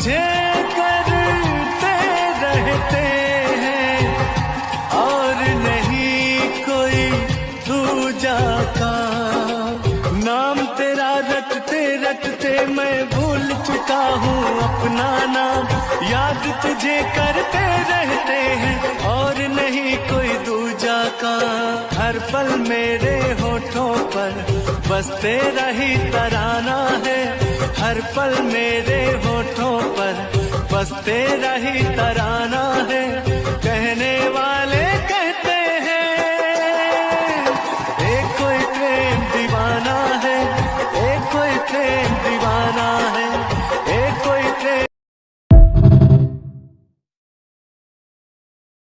तुझे करते रहते हैं और नहीं कोई दूजा का। नाम तेरा रटते रटते मैं भूल चुका हूँ अपना नाम, याद तुझे करते रहते हैं और नहीं कोई दूजा का। हर पल मेरे होठों पर बस तेरा ही तराना है, हर पल मेरे होठों पर बस तेरा ही तराना है। कहने वाला